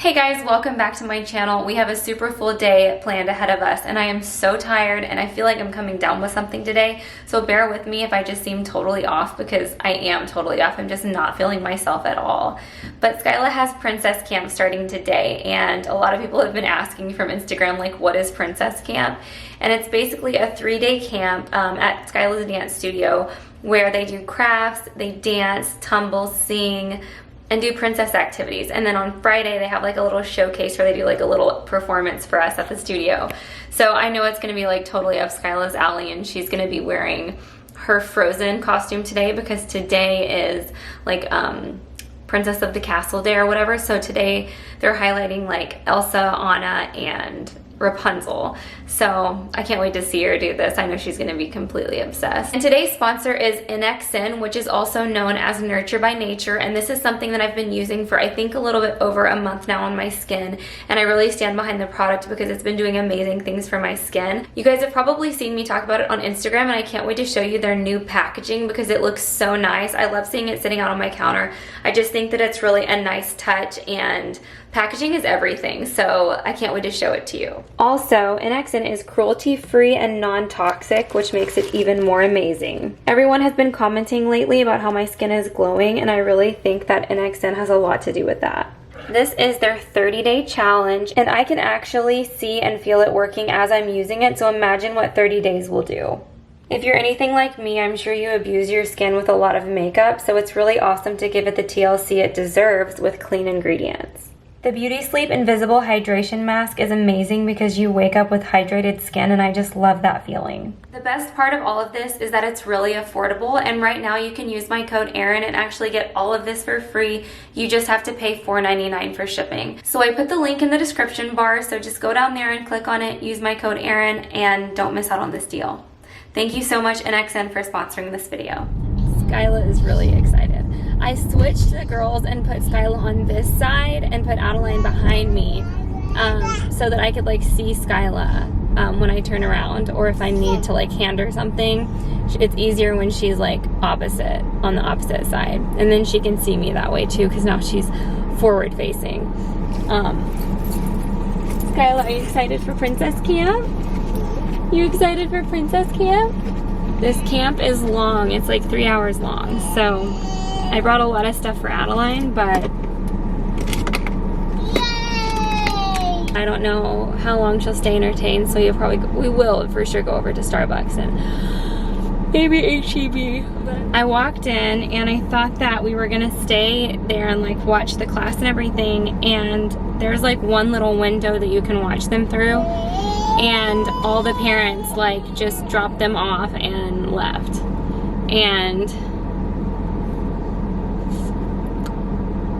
Hey guys, welcome back to my channel. We have a super full day planned ahead of us and I am so tired and I feel like I'm coming down with something today. So bear with me if I just seem totally off because I am totally off. I'm just not feeling myself at all. But Skyla has Princess Camp starting today and a lot of people have been asking from Instagram like what is Princess Camp? And it's basically a 3-day camp at Skyla's dance studio where they do crafts, they dance, tumble, sing, and do princess activities. And then on Friday they have like a little showcase where they do like a little performance for us at the studio. So I know it's gonna be like totally up Skyla's alley and she's gonna be wearing her Frozen costume today because today is like Princess of the Castle Day or whatever. So today they're highlighting like Elsa, Anna, and Rapunzel. So I can't wait to see her do this. I know she's gonna be completely obsessed. And today's sponsor is NXN, which is also known as Nurture by Nature. And this is something that I've been using for I think a little bit over a month now on my skin. And I really stand behind the product because it's been doing amazing things for my skin. You guys have probably seen me talk about it on Instagram and I can't wait to show you their new packaging because it looks so nice. I love seeing it sitting out on my counter. I just think that it's really a nice touch and packaging is everything, so I can't wait to show it to you. Also, NXN is cruelty-free and non-toxic, which makes it even more amazing. Everyone has been commenting lately about how my skin is glowing, and I really think that NXN has a lot to do with that. This is their 30-day challenge, and I can actually see and feel it working as I'm using it, so imagine what 30 days will do. If you're anything like me, I'm sure you abuse your skin with a lot of makeup, so it's really awesome to give it the TLC it deserves with clean ingredients. The Beauty Sleep Invisible Hydration Mask is amazing because you wake up with hydrated skin and I just love that feeling. The best part of all of this is that it's really affordable and right now you can use my code Aaryn and actually get all of this for free. You just have to pay $4.99 for shipping. So I put the link in the description bar, so just go down there and click on it, use my code Aaryn, and don't miss out on this deal. Thank you so much NXN for sponsoring this video. Skyla is really excited. I switched the girls and put Skyla on this side and put Adeline behind me so that I could like see Skyla when I turn around, or if I need to like hand her something. It's easier when she's like opposite, on the opposite side, and then she can see me that way too because now she's forward facing. Skyla, are you excited for Princess Camp? You excited for Princess Camp? This camp is long. It's like 3 hours long. So I brought a lot of stuff for Adeline, but yay! I don't know how long she'll stay entertained. So we will for sure go over to Starbucks and maybe HEB. I walked in and I thought that we were gonna stay there and like watch the class and everything. And there's like one little window that you can watch them through. And all the parents like just dropped them off and left. And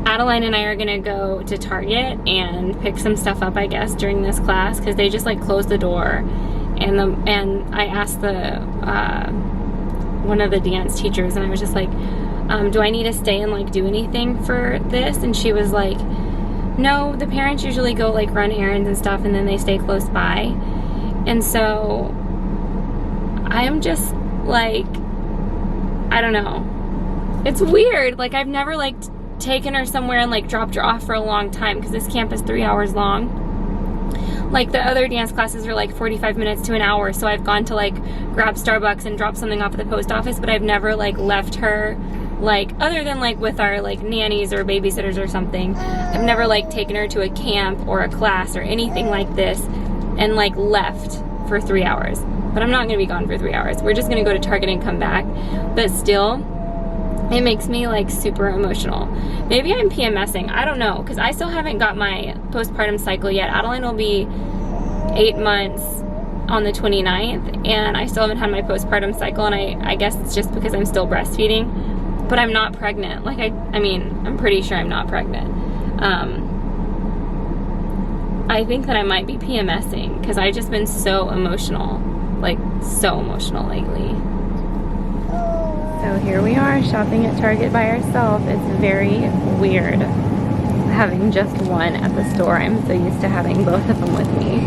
Adeline and I are gonna go to Target and pick some stuff up, I guess, during this class because they just like closed the door. And I asked one of the dance teachers and I was just like, do I need to stay and like do anything for this? And she was like, no, the parents usually go like run errands and stuff and then they stay close by. And so I am just like, I don't know. It's weird. Like I've never like taken her somewhere and like dropped her off for a long time because this camp is 3 hours long. Like the other dance classes are like 45 minutes to an hour. So I've gone to like grab Starbucks and drop something off at the post office, but I've never like left her like other than like with our like nannies or babysitters or something. I've never like taken her to a camp or a class or anything like this and like left for 3 hours. But I'm not gonna be gone for 3 hours. We're just gonna go to Target and come back. But still, it makes me like super emotional. Maybe I'm PMSing, I don't know, because I still haven't got my postpartum cycle yet. Adeline will be 8 months on the 29th and I still haven't had my postpartum cycle, and I guess it's just because I'm still breastfeeding. But I'm not pregnant. Like I mean, I'm pretty sure I'm not pregnant. I think that I might be PMSing because I've just been so emotional, like so emotional lately. So here we are shopping at Target by ourselves. It's very weird having just one at the store. I'm so used to having both of them with me.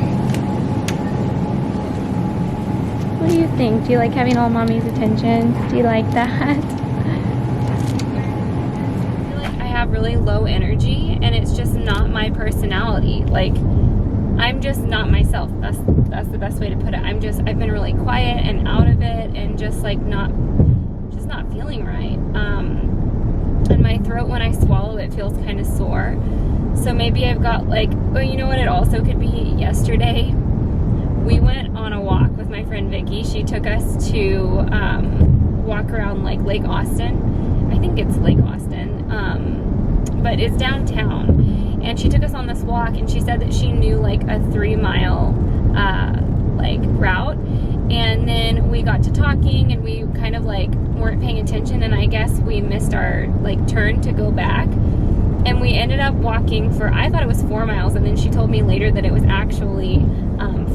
What do you think? Do you like having all mommy's attention? Do you like that? have really low energy, and it's just not my personality. Like, I'm just not myself. That's the best way to put it. I've been really quiet and out of it, and just like not feeling right. And my throat, when I swallow, it feels kind of sore. So maybe I've got like, oh, you know what it also could be? Yesterday, we went on a walk with my friend Vicky. She took us to walk around like Lake Austin. I think it's Lake Austin, but it's downtown. And she took us on this walk, and she said that she knew like a 3-mile like route. And then we got to talking, and we kind of like weren't paying attention, and I guess we missed our like turn to go back. And we ended up walking for, I thought it was 4 miles, and then she told me later that it was actually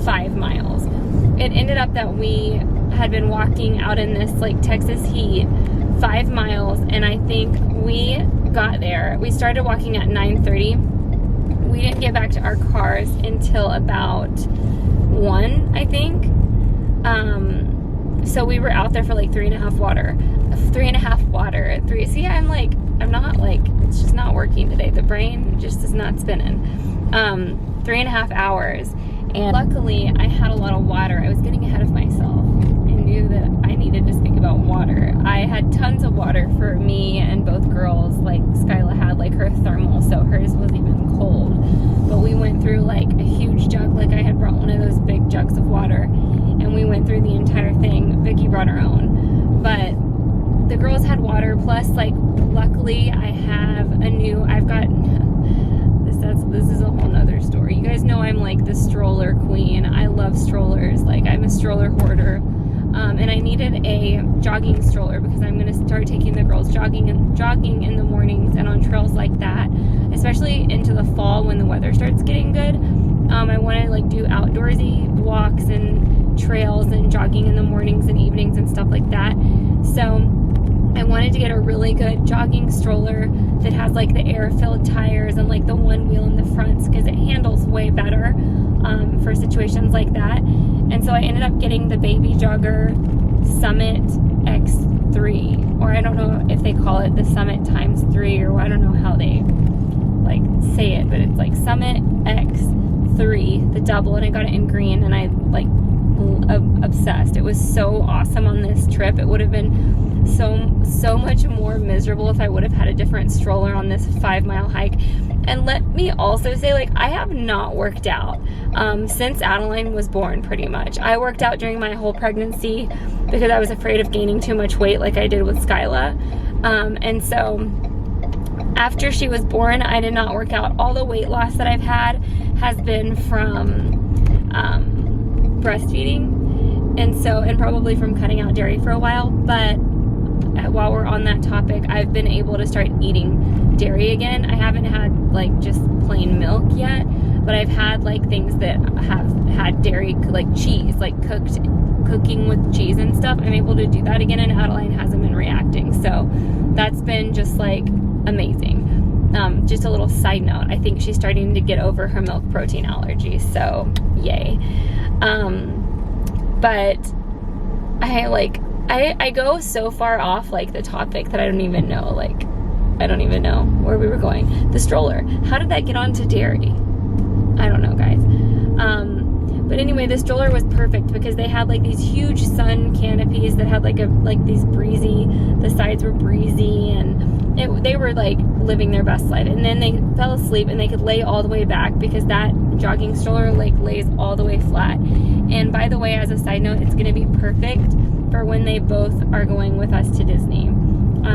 5 miles. It ended up that we had been walking out in this like Texas heat 5 miles, and I think we got there. We started walking at 9:30. We didn't get back to our cars until about 1, I think. So we were out there for like 3.5 water. See, I'm not like, it's just not working today. The brain just is not spinning. 3.5 hours. And luckily I had a lot of water. I was getting ahead of myself and knew that I needed to speak about water. I had tons of water for me and both girls. Like Skyla had like her thermal, so hers was even cold. But we went through like a huge jug. Like I had brought one of those big jugs of water, and we went through the entire thing. Vicky brought her own, but the girls had water. Plus, like, luckily I've got this is a whole nother story. You guys know I'm like the stroller queen. I love strollers. Like, I'm a stroller hoarder. And I needed a jogging stroller because I'm going to start taking the girls jogging in the mornings and on trails like that, especially into the fall when the weather starts getting good. I want to like do outdoorsy walks and trails and jogging in the mornings and evenings and stuff like that. So I wanted to get a really good jogging stroller that has like the air-filled tires and like the one wheel in the fronts, because it handles way better for situations like that. And so I ended up getting the baby Jogger Summit X3, or I don't know if they call it the Summit x3, or I don't know how they like say it, but it's like Summit X3, the double, and I got it in green, and I like obsessed. It was so awesome on this trip. It would have been so much more miserable if I would have had a different stroller on this 5-mile hike. And let me also say, like, I have not worked out since Adeline was born, pretty much. I worked out during my whole pregnancy because I was afraid of gaining too much weight like I did with Skyla. And so after she was born, I did not work out. All the weight loss that I've had has been from breastfeeding, and probably from cutting out dairy for a while. But while we're on that topic, I've been able to start eating dairy again. I haven't had like just plain milk yet, but I've had like things that have had dairy, like cheese, like cooking with cheese and stuff. I'm able to do that again, and Adeline hasn't been reacting, so that's been just like amazing. Just a little side note, I think she's starting to get over her milk protein allergy, so yay. But I go so far off like the topic that I don't even know where we were going. The stroller, how did that get onto dairy? I don't know, guys. But anyway, the stroller was perfect because they had like these huge sun canopies that had the sides were breezy, and they were like living their best life. And then they fell asleep, and they could lay all the way back because that jogging stroller like lays all the way flat. And by the way, as a side note, it's going to be perfect for when they both are going with us to Disney.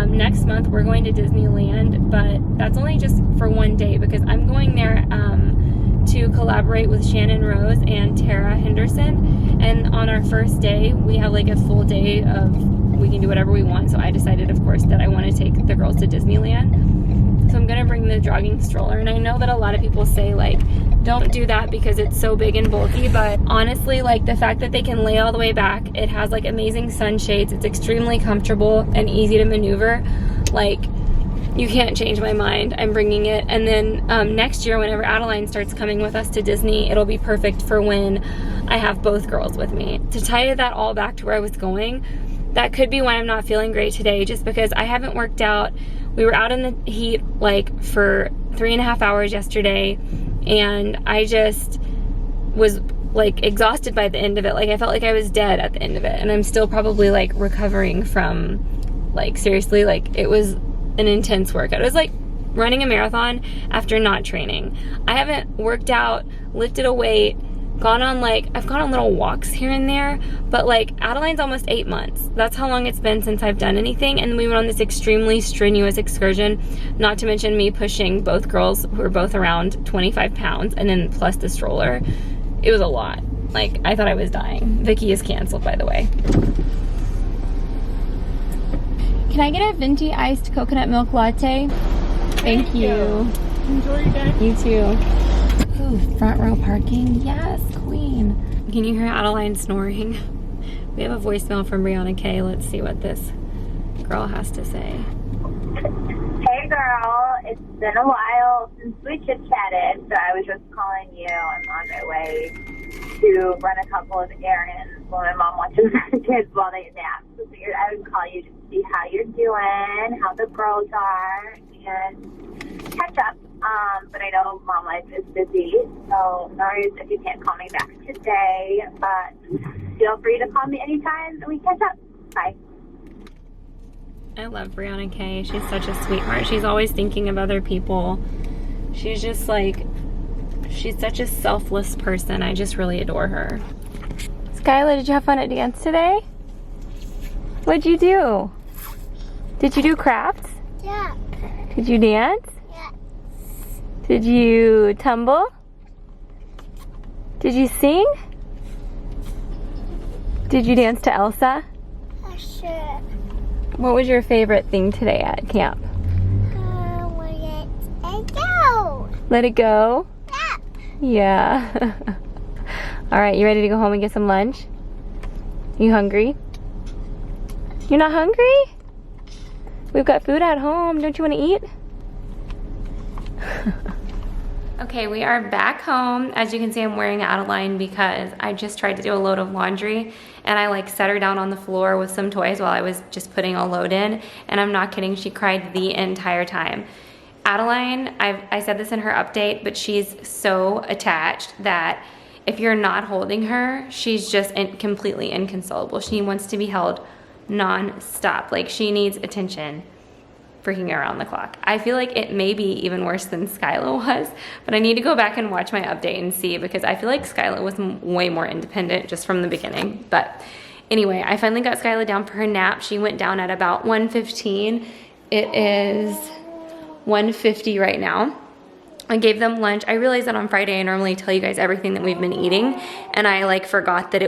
Next month we're going to Disneyland, but that's only just for one day because I'm going there to collaborate with Shannon Rose and Tara Henderson. And on our first day, we have like a full day of, we can do whatever we want. So I decided, of course, that I want to take the girls to Disneyland. So I'm going to bring the jogging stroller. And I know that a lot of people say like, don't do that because it's so big and bulky, but honestly, like the fact that they can lay all the way back, it has like amazing sunshades, it's extremely comfortable and easy to maneuver. Like, you can't change my mind. I'm bringing it. And then next year, whenever Adeline starts coming with us to Disney, it'll be perfect for when I have both girls with me. To tie that all back to where I was going, that could be why I'm not feeling great today, just because I haven't worked out. We were out in the heat like for 3.5 hours yesterday, and I just was like exhausted by the end of it. Like I felt like I was dead at the end of it, and I'm still probably like recovering from, like, seriously, like it was an intense workout. It was like running a marathon after not training. I haven't worked out, lifted a weight, I've gone on little walks here and there, but like Adeline's almost 8 months. That's how long it's been since I've done anything. And we went on this extremely strenuous excursion, not to mention me pushing both girls who were both around 25 pounds, and then plus the stroller. It was a lot. Like, I thought I was dying. Vicky is canceled, by the way. Can I get a venti iced coconut milk latte? Thank you. Enjoy your day. You too. Ooh, front row parking. Yes, queen. Can you hear Adeline snoring? We have a voicemail from Brianna K. Let's see what this girl has to say. Hey girl, it's been a while since we chit-chatted, so I was just calling you. I'm on my way to run a couple of errands while my mom watches the kids while they nap. So figured I would call you to see how you're doing, how the girls are, and catch up. But I know mom life is busy, so sorry if you can't call me back today, but feel free to call me anytime and we catch up. Bye. I love Brianna K. She's such a sweetheart. She's always thinking of other people. She's just like, she's such a selfless person. I just really adore her. Skyla, did you have fun at dance today? What'd you do? Did you do crafts? Yeah. Did you dance? Yeah. Did you tumble? Did you sing? Did you dance to Elsa? Sure. What was your favorite thing today at camp? Let it go. Let it go? Yeah. Yeah. All right, you ready to go home and get some lunch? You hungry? You're not hungry? We've got food at home. Don't you want to eat? Okay, we are back home. As you can see, I'm wearing Adeline because I just tried to do a load of laundry and I like set her down on the floor with some toys while I was just putting a load in, and I'm not kidding, she cried the entire time. Adeline, I said this in her update, but she's so attached that if you're not holding her, she's just completely inconsolable. She wants to be held non-stop. Like, she needs attention freaking around the clock. I feel like it may be even worse than Skyla was, but I need to go back and watch my update and see, because I feel like Skyla was way more independent just from the beginning. But anyway, I finally got Skyla down for her nap. She went down at about 1:15. It is 1:50 right now. I gave them lunch. I realized that on Friday I normally tell you guys everything that we've been eating, and I like forgot that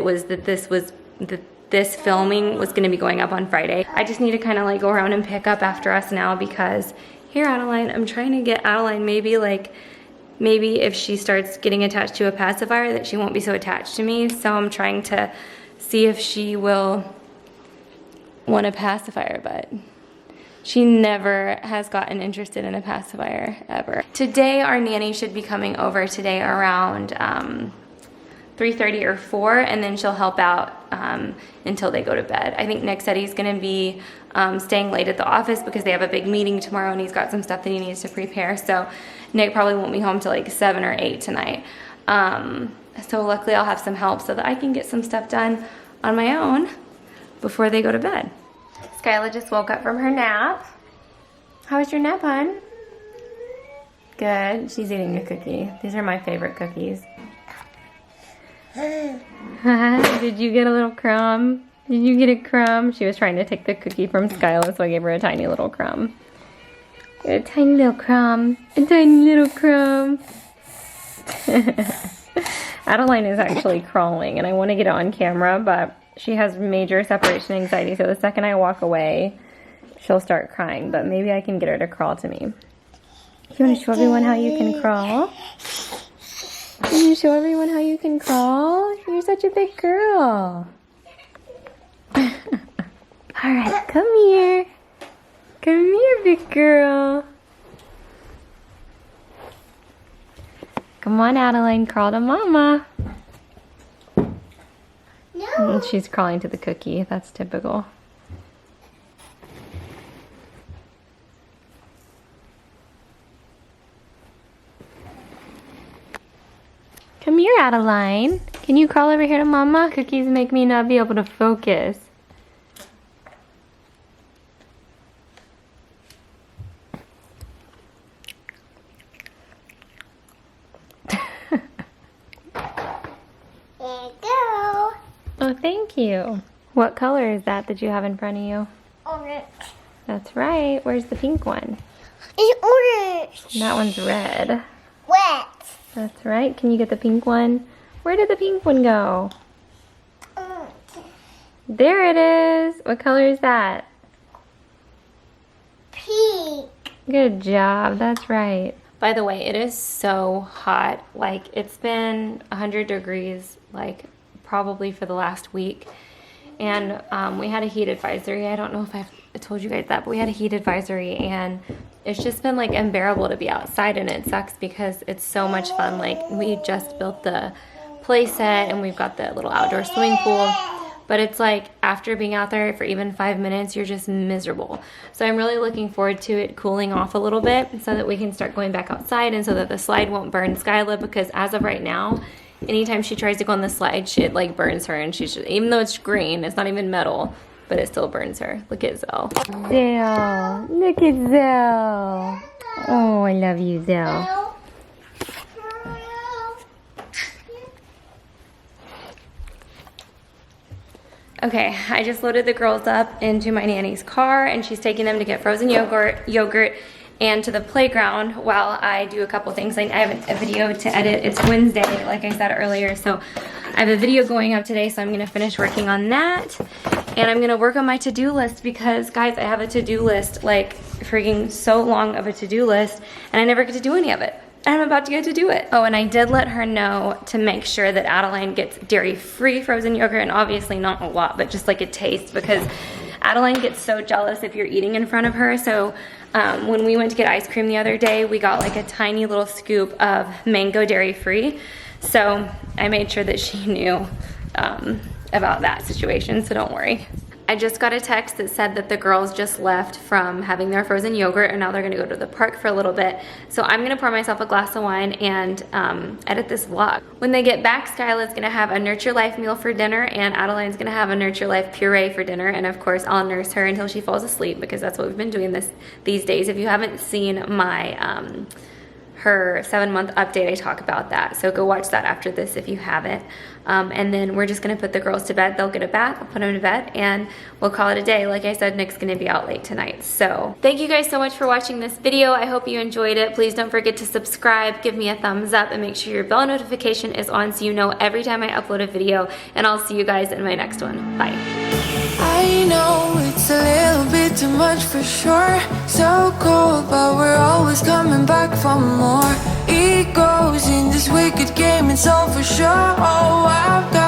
this filming was gonna be going up on Friday. I just need to kind of like go around and pick up after us now, because here, Adeline, I'm trying to get Adeline maybe if she starts getting attached to a pacifier, that she won't be so attached to me. So I'm trying to see if she will want a pacifier, but she never has gotten interested in a pacifier ever. Today, our nanny should be coming over today around 3:30 or 4, and then she'll help out until they go to bed. I think Nick said he's gonna be staying late at the office because they have a big meeting tomorrow and he's got some stuff that he needs to prepare. So Nick probably won't be home till like 7 or 8 tonight. So luckily I'll have some help so that I can get some stuff done on my own before they go to bed. Skyla just woke up from her nap. How was your nap, hon? Good. She's eating a cookie. These are my favorite cookies. Did you get a little crumb? Did you get a crumb? She was trying to take the cookie from Skyla, so I gave her a tiny little crumb. A tiny little crumb. A tiny little crumb. Adeline is actually crawling, and I want to get it on camera, but she has major separation anxiety, so the second I walk away, she'll start crying, but maybe I can get her to crawl to me. You want to show everyone how you can crawl? Can you show everyone how you can crawl? You're such a big girl. Alright, come here. Come here, big girl. Come on, Adeline, crawl to mama. No. And she's crawling to the cookie. That's typical. Come here, Adeline. Can you crawl over here to Mama? Cookies make me not be able to focus. There you go. Oh, thank you. What color is that you have in front of you? Orange. That's right. Where's the pink one? It's orange. That one's red. Wet. That's right. Can you get the pink one? Where did the pink one go? There it is. What color is that? Pink. Good job. That's right. By the way, it is so hot. Like, it's been 100 degrees, like, probably for the last week. And we had a heat advisory. I don't know if I told you guys that, but we had a heat advisory, and it's just been like unbearable to be outside, and it sucks because it's so much fun. Like, we just built the play set, and we've got the little outdoor swimming pool, but it's like after being out there for even 5 minutes, you're just miserable. So I'm really looking forward to it cooling off a little bit so that we can start going back outside, and so that the slide won't burn Skyla, because as of right now, anytime she tries to go on the slide, it like burns her, and she's just, even though it's green, it's not even metal, but it still burns her. Look at Zell. Zell. Look at Zell. Oh, I love you, Zell. Okay, I just loaded the girls up into my nanny's car, and she's taking them to get frozen yogurt and to the playground while I do a couple things. I have a video to edit. It's Wednesday, like I said earlier, so I have a video going up today, so I'm gonna finish working on that. And I'm gonna work on my to-do list because, guys, I have a to-do list, like freaking so long of a to-do list, and I never get to do any of it. And I'm about to get to do it. Oh, and I did let her know to make sure that Adeline gets dairy-free frozen yogurt, and obviously not a lot, but just like a taste, because Adeline gets so jealous if you're eating in front of her. So when we went to get ice cream the other day, we got like a tiny little scoop of mango dairy-free. So I made sure that she knew about that situation, so don't worry. I just got a text that said that the girls just left from having their frozen yogurt, and now they're gonna go to the park for a little bit. So I'm gonna pour myself a glass of wine and edit this vlog. When they get back, Skyla's gonna have a Nurture Life meal for dinner, and Adeline's gonna have a Nurture Life puree for dinner. And of course, I'll nurse her until she falls asleep, because that's what we've been doing these days. If you haven't seen my her 7-month update, I talk about that. So go watch that after this if you haven't. And then we're just gonna put the girls to bed. They'll get a bath, I'll put them to bed, and we'll call it a day. Like I said, Nick's gonna be out late tonight. So thank you guys so much for watching this video. I hope you enjoyed it. Please don't forget to subscribe, give me a thumbs up, and make sure your bell notification is on so you know every time I upload a video. And I'll see you guys in my next one. Bye. I know it's a little bit too much for sure. So cold, but we're always coming back for more. Egos in this wicked game, it's all for sure. Oh, I've got